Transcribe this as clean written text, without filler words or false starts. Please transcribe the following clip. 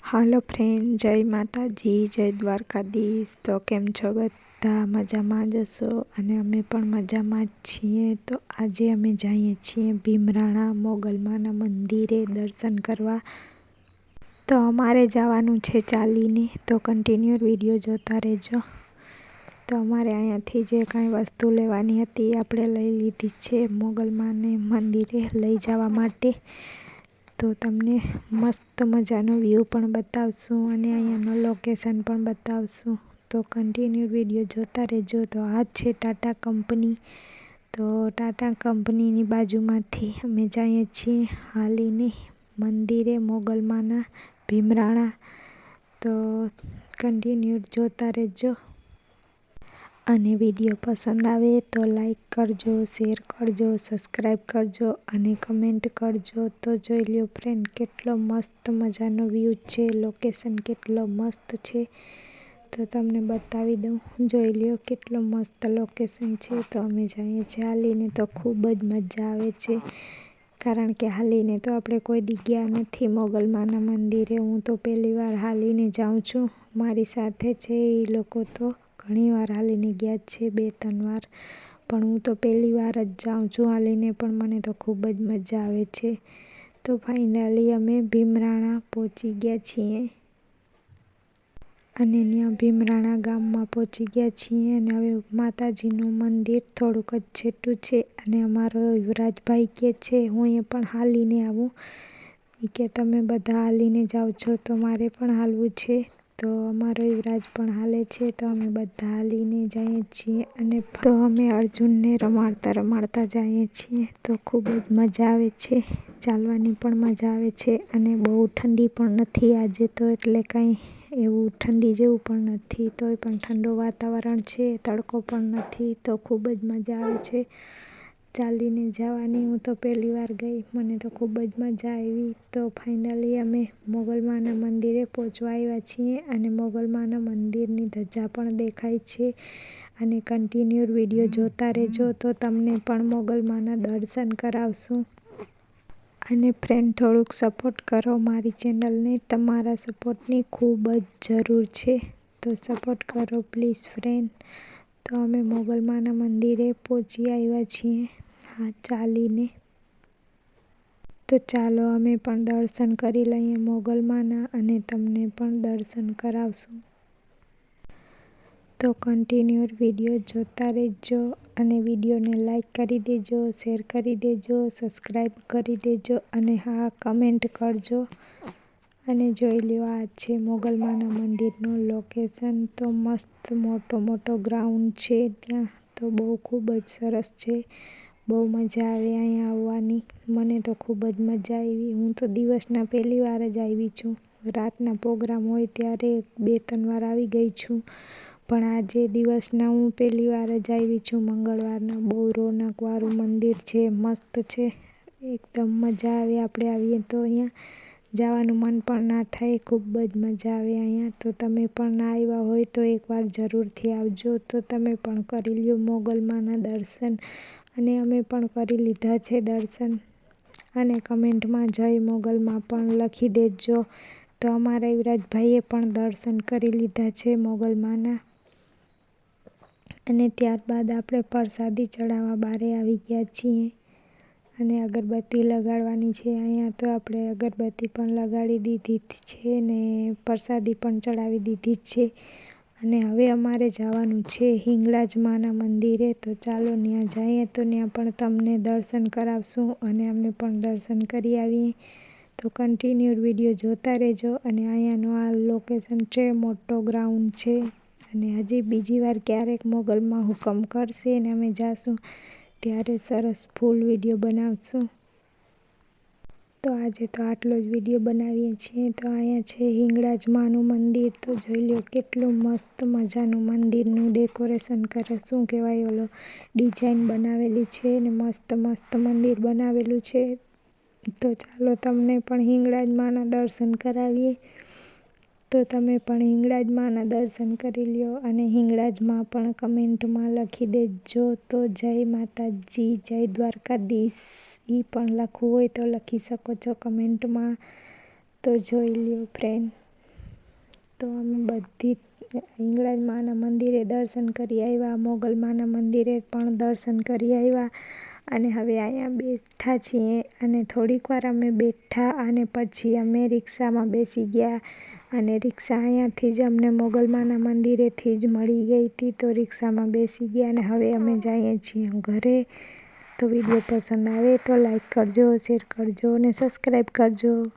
હાલો friend, જય માતાજી, જય દ્વારકાધીશ। તો કેમ છો બધા? મજામાં જ હશો અને અમે પણ મજામાં જ છીએ। તો આજે અમે જઈએ છીએ ભીમરાણા મોગલમાના મંદિરે દર્શન કરવા। તો અમારે જવાનું છે ચાલીને, તો કન્ટિન્યુ વિડીયો જોતા રહેજો। તો અમારે અહીંયાથી જે કાંઈ વસ્તુ લેવાની હતી આપણે લઈ લીધી છે મોગલમાને મંદિરે લઈ જવા માટે। તો તમને મસ્ત મજાનો વ્યૂ પણ બતાવશું અને અહીંયાનું લોકેશન પણ બતાવશું। તો કન્ટિન્યુ વિડીયો જોતા રહેજો। તો આ છે ટાટા કંપની। તો ટાટા કંપનીની બાજુમાંથી અમે જઈએ છીએ હાલીને મંદિરે મોગલમાના ભીમરાણા। તો કન્ટિન્યુ જોતા રહેજો અને વિડીયો પસંદ આવે તો લાઈક કરજો, શેર કરજો, સબસ્ક્રાઈબ કરજો અને કમેન્ટ કરજો। તો જોઈ લ્યો ફ્રેન્ડ, કેટલો મસ્ત મજાનો વ્યૂ છે, લોકેશન કેટલો મસ્ત છે તો તમને બતાવી દઉં। જોઈ લ્યો કેટલો મસ્ત લોકેશન છે। તો અમે જઈએ છીએ હાલીને, તો ખૂબ જ મજા આવે છે કારણ કે હાલીને તો આપણે કોઈ દી ગયા નથી મોગલમાના મંદિરે। હું તો પહેલી વાર હાલીને જાઉં છું। મારી સાથે છે એ લોકો તો ઘણી વાર હાલીને ગયા છે, 2-3 વાર, પણ હું તો પહેલી વાર જ જાઉં છું હાલીને, પણ મને તો ખૂબ જ મજા આવે છે। તો ફાઇનલી અમે ભીમરાણા પહોંચી ગયા છીએ અને ત્યાં ભીમરાણા ગામમાં પહોંચી ગયા છીએ અને હવે માતાજીનું મંદિર થોડુંક જ છેટું છે અને અમારો યુવરાજભાઈ કહે છે હું એ પણ હાલીને આવું, કે તમે બધા હાલીને જાઓ છો તો મારે પણ હાલવું છે। તો અમારો યુવરાજ પણ હાલે છે, તો અમે બધા હાલીને જઈએ છીએ અને તો અમે અર્જુનને રમાડતા રમાડતા જઈએ છીએ। તો ખૂબ જ મજા આવે છે, ચાલવાની પણ મજા આવે છે અને બહુ ઠંડી પણ નથી આજે તો, એટલે કાંઈ એવું ઠંડી જેવું પણ નથી, તોય પણ ઠંડુ વાતાવરણ છે, તડકો પણ નથી, તો ખૂબ જ મજા આવે છે ચાલીને જવાની। હું તો પહેલી વાર ગઈ, મને તો ખૂબ જ મજા આવી। તો ફાઇનલી અમે મોગલમાના મંદિરે પહોંચવા આવ્યા છીએ અને મોગલમાના મંદિરની ધજા પણ દેખાય છે અને કન્ટિન્યુ વિડીયો જોતા રહેજો તો તમને પણ મોગલમાના દર્શન કરાવશું। અને ફ્રેન્ડ, થોડુંક સપોર્ટ કરો મારી ચેનલને, તમારા સપોર્ટની ખૂબ જ જરૂર છે, તો સપોર્ટ કરો પ્લીઝ ફ્રેન્ડ। તો અમે મોગલમાના મંદિરે પહોંચી આવ્યા છીએ ચાલીને। તો ચાલો અમે પણ દર્શન કરી લઈએ મોગલમાના અને તમને પણ દર્શન કરાવશું। તો કન્ટિન્યુ વિડીયો જોતા રહેજો અને વિડીયોને લાઈક કરી દેજો, શેર કરી દેજો, સબસ્ક્રાઈબ કરી દેજો અને હા, કમેન્ટ કરજો। અને જોઈ લ્યો આ છે મોગલમાના મંદિરનું લોકેશન। તો મસ્ત મોટો ગ્રાઉન્ડ છે ત્યાં, તો બહુ ખૂબ જ સરસ છે, બહુ મજા આવે અહીંયા આવવાની, મને તો ખૂબ જ મજા આવી। હું તો દિવસના પહેલી વાર જ આવી છું, રાતના પ્રોગ્રામ હોય ત્યારે 2-3 વાર આવી ગઈ છું, પણ આજે દિવસના હું પહેલી વાર જ આવી છું મંગળવારના। બહુ રોનકવાળું મંદિર છે, મસ્ત છે, એકદમ મજા આવે, આપણે આવીએ તો અહીંયા જવાનું મન પણ ના થાય, ખૂબ જ મજા આવે અહીંયા। તો તમે પણ ના આવ્યા હોય તો એકવાર જરૂરથી આવજો, તો તમે પણ કરી લ્યો મોગલમાના દર્શન અને અમે પણ કરી લીધા છે દર્શન અને કમેન્ટમાં જય મોગલમાં પણ લખી દેજો। તો અમારા યુવરાજભાઈએ પણ દર્શન કરી લીધા છે મોગલમાના અને ત્યારબાદ આપણે પ્રસાદી ચડાવવા બહાર આવી ગયા છીએ અને અગરબત્તી લગાડવાની છે અહીંયા, તો આપણે અગરબત્તી પણ લગાડી દીધી છે ને પ્રસાદી પણ ચડાવી દીધી છે અને હવે અમારે જવાનું છે હિંગળાજમાના મંદિરે। તો ચાલો ત્યાં જઈએ, તો ત્યાં પણ તમને દર્શન કરાવશું અને અમે પણ દર્શન કરી આવીએ। તો કન્ટિન્યુ વિડીયો જોતા રહેજો અને અહીંયાનું આ લોકેશન છે, મોટો ગ્રાઉન્ડ છે અને હજી બીજી વાર ક્યારેક મોગલમાં હુકમ કરશે અને અમે જાશું ત્યારે સરસ ફૂલ વિડીયો બનાવશું। તો આજે તો આટલો જ વિડીયો બનાવીએ છીએ। તો અહીંયા છે હિંગળાજમાનું મંદિર, તો જોઈ લો કેટલું મસ્ત મજાનું મંદિરનું ડેકોરેશન કરે, શું કહેવાય, ઓલો ડિઝાઇન બનાવેલી છે ને મસ્ત મંદિર બનાવેલું છે। તો ચાલો તમને પણ હિંગળાજમાના દર્શન કરાવીએ, તો તમે પણ હિંગળાજમાના દર્શન કરી લ્યો અને હિંગળાજમાં પણ કમેન્ટમાં લખી દેજો। તો જય માતાજી, જય દ્વારકાધીશ એ પણ લખવું હોય તો લખી શકો છો કમેન્ટમાં। તો જોઈ લ્યો ફ્રેન્ડ, તો અમે બધી હિંગળાજમાના મંદિરે દર્શન કરી આવ્યા, મોગલમાના મંદિરે પણ દર્શન કરી આવ્યા અને હવે અહીંયા બેઠા છીએ અને થોડીક વાર અમે બેઠા અને પછી અમે રિક્ષામાં બેસી ગયા અને રિક્ષા અહીંયાથી જ અમને મોગલમાના મંદિરેથી જ મળી ગઈ હતી, તો રિક્ષામાં બેસી ગયા અને હવે અમે જઈએ છીએ ઘરે. તો વિડીયો પસંદ આવે તો લાઈક કરજો, શેર કરજો અને સબસ્ક્રાઈબ કરજો.